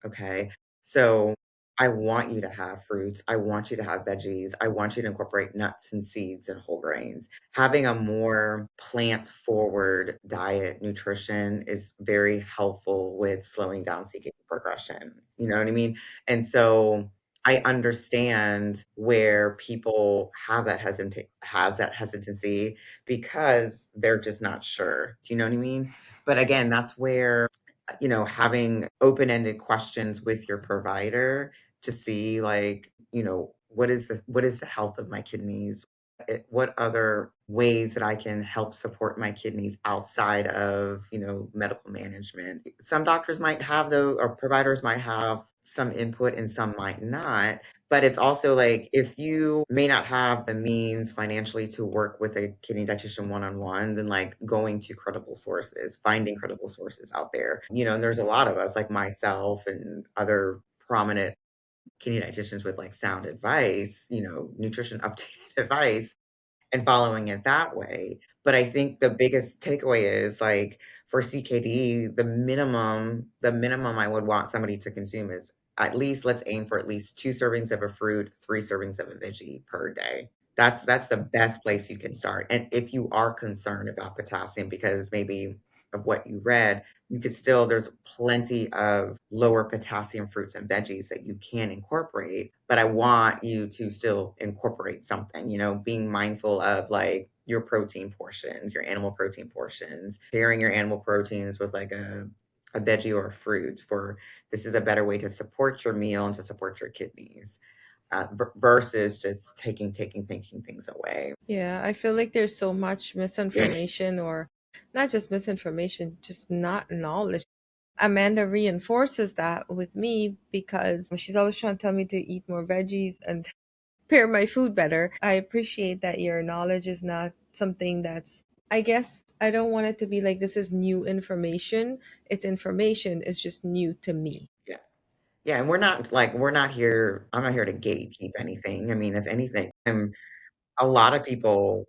Okay. So I want you to have fruits. I want you to have veggies. I want you to incorporate nuts and seeds and whole grains. Having a more plant forward diet nutrition is very helpful with slowing down CKD progression. You know what I mean? And so I understand where people have that hesitancy because they're just not sure. Do you know what I mean? But again, that's where having open-ended questions with your provider to see like, what is the health of my kidneys? What other ways that I can help support my kidneys outside of, medical management? Some doctors might have those, or providers might have some input and some might not. But it's also like if you may not have the means financially to work with a kidney dietitian one-on-one, then like going to credible sources, finding credible sources out there. And there's a lot of us like myself and other prominent kidney dietitians with like sound advice, nutrition updated advice and following it that way. But I think the biggest takeaway is like for CKD, the minimum I would want somebody to consume is at least let's aim for at least 2 servings of a fruit, 3 servings of a veggie per day. That's the best place you can start. And if you are concerned about potassium because maybe of what you read, you could still, there's plenty of lower potassium fruits and veggies that you can incorporate. But I want you to still incorporate something, being mindful of like your protein portions, your animal protein portions, sharing your animal proteins with like a veggie or a fruit for this is a better way to support your meal and to support your kidneys versus just taking things away. Yeah, I feel like there's so much misinformation, or not just misinformation, just not knowledge. Amanda reinforces that with me because she's always trying to tell me to eat more veggies and prepare my food better. I appreciate that your knowledge is not something that's, I guess, I don't want it to be like this is new information. It's information, it's just new to me. Yeah. Yeah, and we're not here. I'm not here to gatekeep anything. I mean, if anything, a lot of people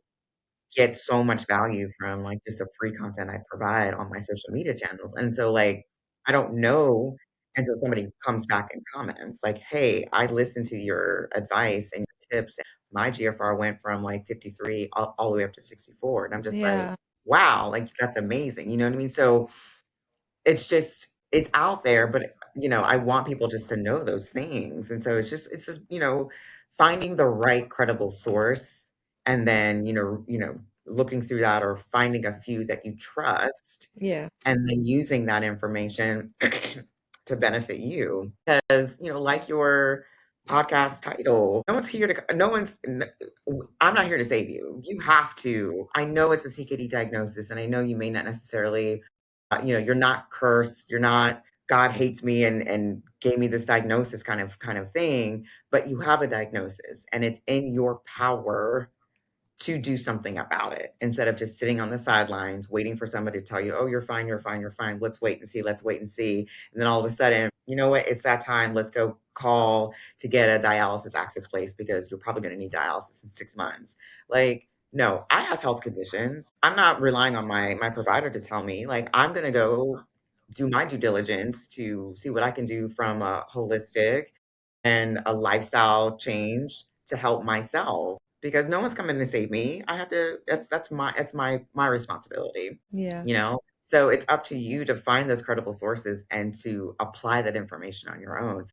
get so much value from like just the free content I provide on my social media channels. And so like I don't know until somebody comes back and comments like, "Hey, I listened to your advice and your tips. And my GFR went from like 53 all the way up to 64." And I'm just like, Yeah. "Wow, like that's amazing." You know what I mean? So it's out there, but I want people just to know those things. And so it's just finding the right credible source and then, looking through that or finding a few that you trust Yeah. and then using that information to benefit you. Because, like your podcast title, I'm not here to save you. You have to. I know it's a CKD diagnosis, and I know you may not necessarily, you're not cursed. You're not, God hates me and gave me this diagnosis kind of thing, but you have a diagnosis and it's in your power to do something about it instead of just sitting on the sidelines waiting for somebody to tell you, "Oh, you're fine, you're fine, you're fine. Let's wait and see. Let's wait and see." And then all of a sudden, you know what? It's that time. Let's go call to get a dialysis access place because you're probably going to need dialysis in 6 months. Like, no, I have health conditions. I'm not relying on my provider to tell me. Like, I'm going to go do my due diligence to see what I can do from a holistic and a lifestyle change to help myself because no one's coming to save me. I have to that's my responsibility, Yeah. you know? So it's up to you to find those credible sources and to apply that information on your own.